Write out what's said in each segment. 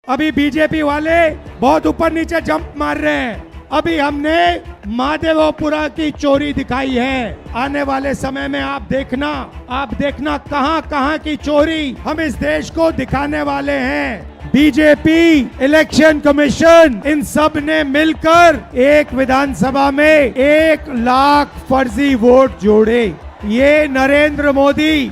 अभी बीजेपी वाले बहुत ऊपर नीचे जंप मार रहे हैं। अभी हमने महादेवपुरा की चोरी दिखाई है। आने वाले समय में आप देखना कहां कहां की चोरी हम इस देश को दिखाने वाले हैं। बीजेपी, इलेक्शन कमीशन, इन सब ने मिलकर एक विधानसभा में 1 लाख फर्जी वोट जोड़े। ये नरेंद्र मोदी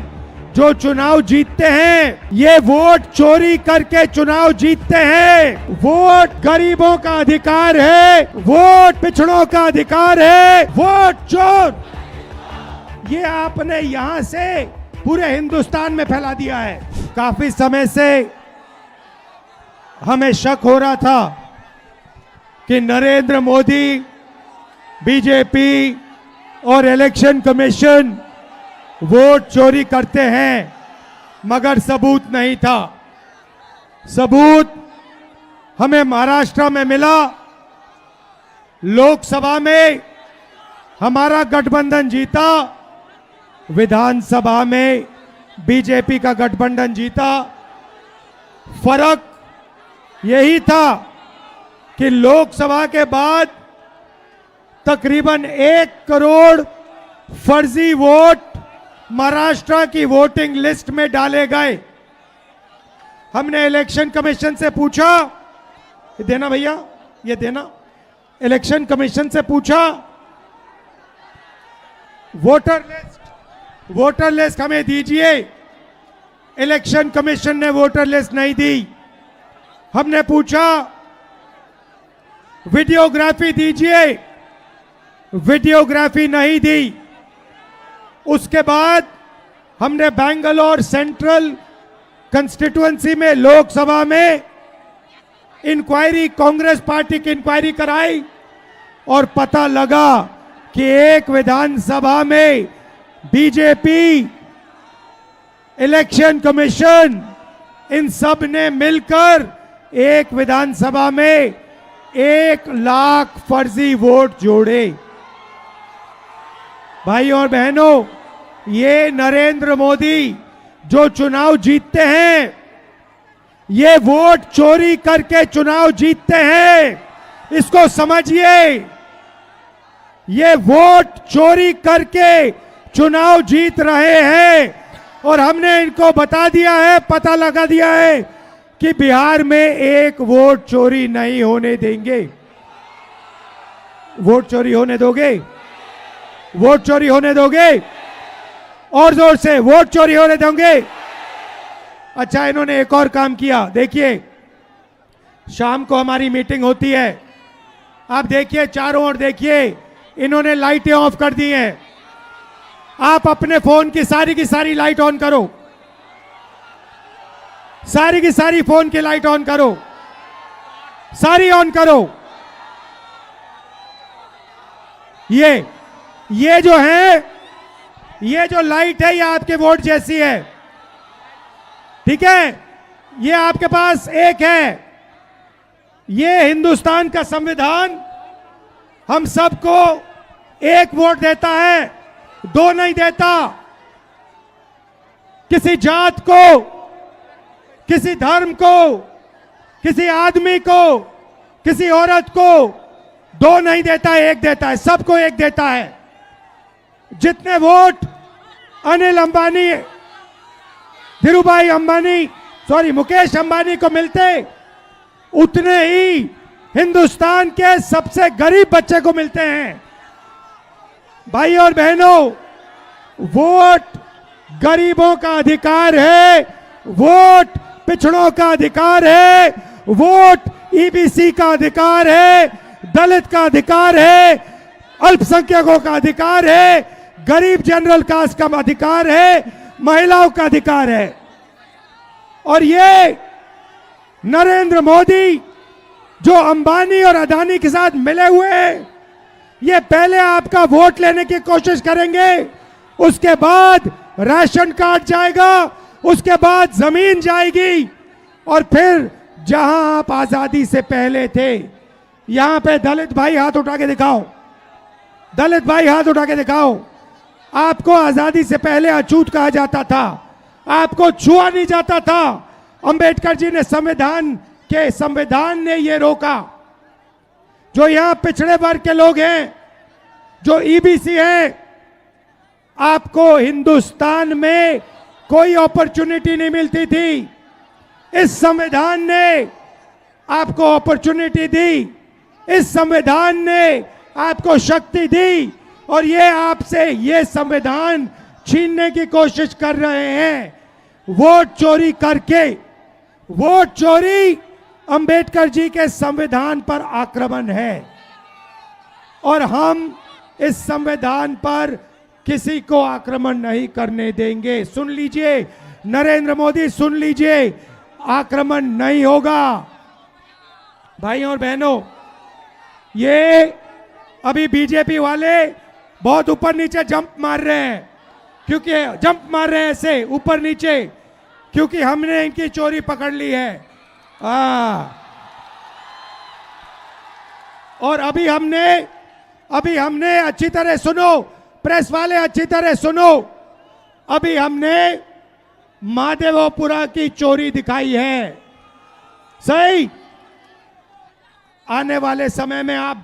जो चुनाव जीतते हैं, ये वोट चोरी करके चुनाव जीतते हैं। वोट गरीबों का अधिकार है, वोट पिछड़ों का अधिकार है, वोट चोर। ये आपने यहां से पूरे हिंदुस्तान में फैला दिया है। काफी समय से हमें शक हो रहा था कि नरेंद्र मोदी, बीजेपी और इलेक्शन कमीशन वोट चोरी करते हैं, मगर सबूत नहीं था। सबूत हमें महाराष्ट्र में मिला। लोकसभा में हमारा गठबंधन जीता, विधानसभा में बीजेपी का गठबंधन जीता। फर्क यही था कि लोकसभा के बाद तकरीबन 1 करोड़ फर्जी वोट महाराष्ट्र की वोटिंग लिस्ट में डाले गए। हमने इलेक्शन कमीशन से पूछा, ये देना भैया, ये देना। इलेक्शन कमीशन से पूछा, वोटर लिस्ट हमें दीजिए। इलेक्शन कमीशन ने वोटर लिस्ट नहीं दी। हमने पूछा वीडियोग्राफी दीजिए, वीडियोग्राफी नहीं दी। उसके बाद हमने बेंगलोर सेंट्रल कंस्टिट्यूएंसी में लोकसभा में इंक्वायरी, कांग्रेस पार्टी की इंक्वायरी कराई और पता लगा कि एक विधानसभा में बीजेपी, इलेक्शन कमीशन, इन सब ने मिलकर एक विधानसभा में 1 लाख फर्जी वोट जोड़े। भाइयों और बहनों, ये नरेंद्र मोदी जो चुनाव जीतते हैं, ये वोट चोरी करके चुनाव जीतते हैं। इसको समझिए, ये वोट चोरी करके चुनाव जीत रहे हैं। और हमने इनको बता दिया है, पता लगा दिया है कि बिहार में 1 वोट चोरी नहीं होने देंगे। वोट चोरी होने दोगे? वोट चोरी होने दोगे? और जोर से, वोट चोरी होने दोगे? अच्छा, इन्होंने एक और काम किया। देखिए, शाम को हमारी मीटिंग होती है। आप देखिए, चारों ओर देखिए, इन्होंने लाइटें ऑफ कर दी हैं। आप अपने फोन की सारी लाइट ऑन करो, सारी की सारी फोन की लाइट ऑन करो, सारी ऑन करो। ये जो है, ये जो लाइट है, ये आपके वोट जैसी है, ठीक है? ये आपके पास एक है। ये हिंदुस्तान का संविधान हम सबको 1 वोट देता है, 2 नहीं देता। किसी जात को, किसी धर्म को, किसी आदमी को, किसी औरत को 2 नहीं देता, 1 देता है। सबको 1 देता है। जितने वोट अनिल अंबानी, धीरूभाई अंबानी, मुकेश अंबानी को मिलते, उतने ही हिंदुस्तान के सबसे गरीब बच्चे को मिलते हैं। भाई और बहनों, वोट गरीबों का अधिकार है, वोट पिछड़ों का अधिकार है, वोट ईबीसी का अधिकार है, दलित का अधिकार है, अल्पसंख्यकों का अधिकार है, गरीब जनरल कास्ट का अधिकार है, महिलाओं का अधिकार है। और ये नरेंद्र मोदी जो अंबानी और अदानी के साथ मिले हुए हैं, ये पहले आपका वोट लेने की कोशिश करेंगे, उसके बाद राशन कार्ड जाएगा, उसके बाद जमीन जाएगी, और फिर जहां आप आजादी से पहले थे, यहां पे दलित भाई हाथ उठा के दिखाओ, दलित भाई हाथ उठा के दिखाओ। आपको आजादी से पहले अछूत कहा जाता था, आपको छुआ नहीं जाता था। अंबेडकर जी ने संविधान के संविधान ने ये रोका। जो यहां पिछड़े वर्ग के लोग हैं, जो ईबीसी हैं, आपको हिंदुस्तान में कोई अपॉर्चुनिटी नहीं मिलती थी। इस संविधान ने आपको अपॉर्चुनिटी दी, इस संविधान ने आपको शक्ति दी, और ये आपसे ये संविधान छीनने की कोशिश कर रहे हैं वोट चोरी करके। वोट चोरी अंबेडकर जी के संविधान पर आक्रमण है, और हम इस संविधान पर किसी को आक्रमण नहीं करने देंगे। सुन लीजिए नरेंद्र मोदी, सुन लीजिए, आक्रमण नहीं होगा। भाइयों और बहनों, ये अभी बीजेपी वाले बहुत ऊपर नीचे जंप मार रहे हैं, क्योंकि जंप मार रहे हैं ऐसे ऊपर नीचे, क्योंकि हमने इनकी चोरी पकड़ ली है। और अभी हमने अच्छी तरह सुनो, प्रेस वाले अच्छी तरह सुनो, अभी हमने महादेवपुरा की चोरी दिखाई है। सही, आने वाले समय में आप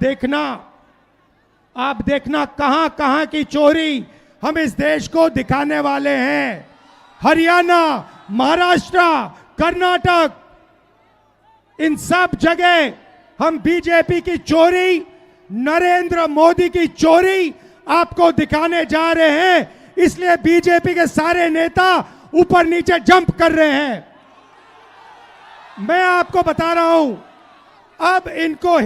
देखना कहां कहां की चोरी हम इस देश को दिखाने वाले हैं। हरियाणा, महाराष्ट्र, कर्नाटक, इन सब जगह हम बीजेपी की चोरी, नरेंद्र मोदी की चोरी आपको दिखाने जा रहे हैं। इसलिए बीजेपी के सारे नेता ऊपर नीचे जंप कर रहे हैं। मैं आपको बता रहा हूं, अब इनको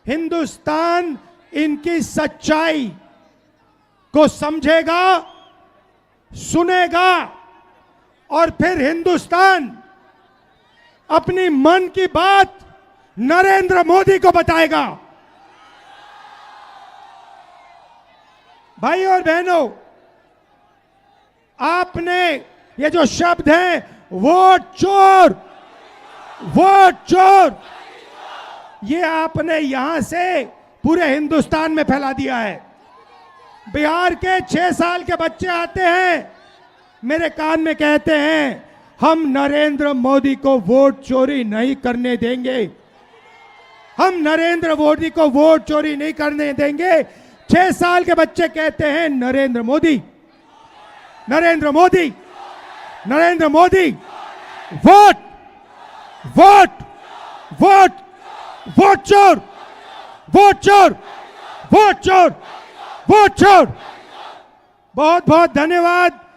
हिंदुस्तान इनकी सच्चाई को समझेगा, सुनेगा, और फिर हिंदुस्तान अपनी मन की बात नरेंद्र मोदी को बताएगा। भाई और बहनों, आपने ये जो शब्द हैं, वोट चोर, ये आपने यहां से पूरे हिंदुस्तान में फैला दिया है। बिहार के 6 साल के बच्चे आते हैं, मेरे कान में कहते हैं, हम नरेंद्र मोदी को वोट चोरी नहीं करने देंगे, हम नरेंद्र मोदी को वोट चोरी नहीं करने देंगे। 6 साल के बच्चे कहते हैं, Narendra Modi, Narendra Modi, Narendra Modi, vote vote vote vote चोर, वोट चोर, वोट चोर, वोट चोर। बहुत बहुत धन्यवाद।